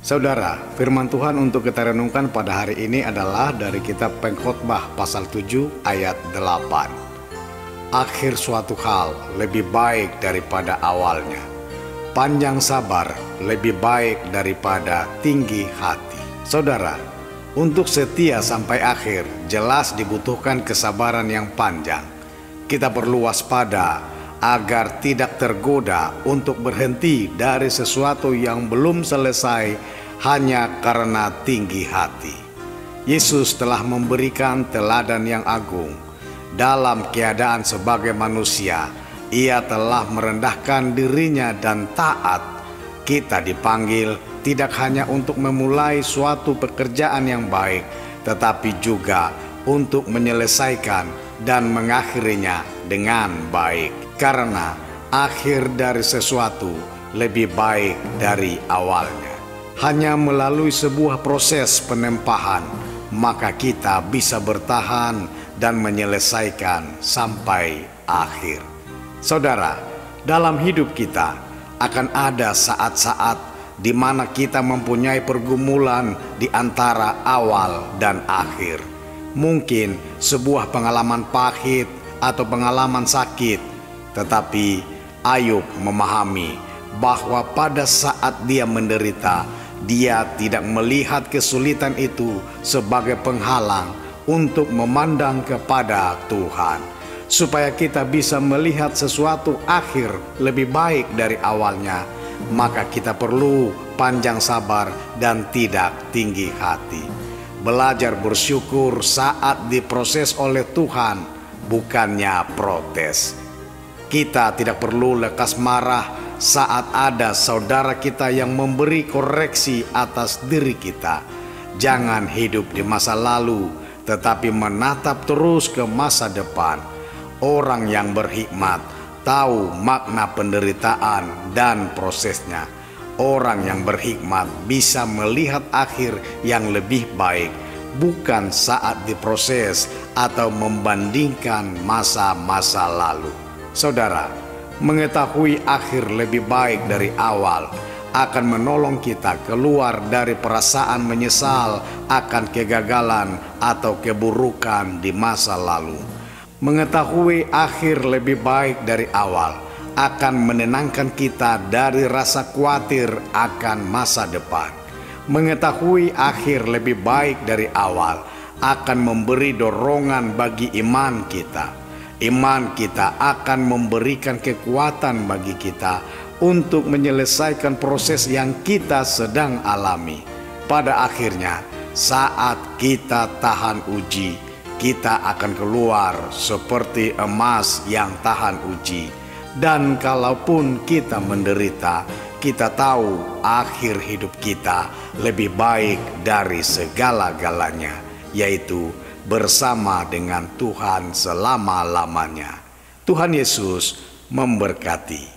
Saudara, firman Tuhan untuk kita renungkan pada hari ini adalah dari kitab Pengkhotbah pasal 7 ayat 8. Akhir suatu hal lebih baik daripada awalnya. Panjang sabar lebih baik daripada tinggi hati. Saudara, untuk setia sampai akhir jelas dibutuhkan kesabaran yang panjang. Kita perlu waspada agar tidak tergoda untuk berhenti dari sesuatu yang belum selesai hanya karena tinggi hati. Yesus telah memberikan teladan yang agung. Dalam keadaan sebagai manusia, Ia telah merendahkan dirinya dan taat. Kita dipanggil tidak hanya untuk memulai suatu pekerjaan yang baik, tetapi juga untuk menyelesaikan dan mengakhirinya dengan baik. Karena akhir dari sesuatu lebih baik dari awalnya. Hanya melalui sebuah proses penempahan, maka kita bisa bertahan dan menyelesaikan sampai akhir. Saudara, dalam hidup kita akan ada saat-saat di mana kita mempunyai pergumulan di antara awal dan akhir. Mungkin sebuah pengalaman pahit atau pengalaman sakit, tetapi Ayub memahami bahwa pada saat dia menderita, dia tidak melihat kesulitan itu sebagai penghalang untuk memandang kepada Tuhan. Supaya kita bisa melihat sesuatu akhir lebih baik dari awalnya, maka kita perlu panjang sabar dan tidak tinggi hati. Belajar bersyukur saat diproses oleh Tuhan, bukannya protes. Kita tidak perlu lekas marah saat ada saudara kita yang memberi koreksi atas diri kita. Jangan hidup di masa lalu, tetapi menatap terus ke masa depan. Orang yang berhikmat tahu makna penderitaan dan prosesnya. Orang yang berhikmat bisa melihat akhir yang lebih baik, bukan saat diproses atau membandingkan masa-masa lalu. Saudara, mengetahui akhir lebih baik dari awal akan menolong kita keluar dari perasaan menyesal akan kegagalan atau keburukan di masa lalu. Mengetahui akhir lebih baik dari awal akan menenangkan kita dari rasa khawatir akan masa depan. Mengetahui akhir lebih baik dari awal akan memberi dorongan bagi iman kita. Iman kita akan memberikan kekuatan bagi kita untuk menyelesaikan proses yang kita sedang alami. Pada akhirnya, saat kita tahan uji, kita akan keluar seperti emas yang tahan uji. Dan kalaupun kita menderita, kita tahu akhir hidup kita lebih baik dari segala-galanya, yaitu bersama dengan Tuhan selama-lamanya. Tuhan Yesus memberkati.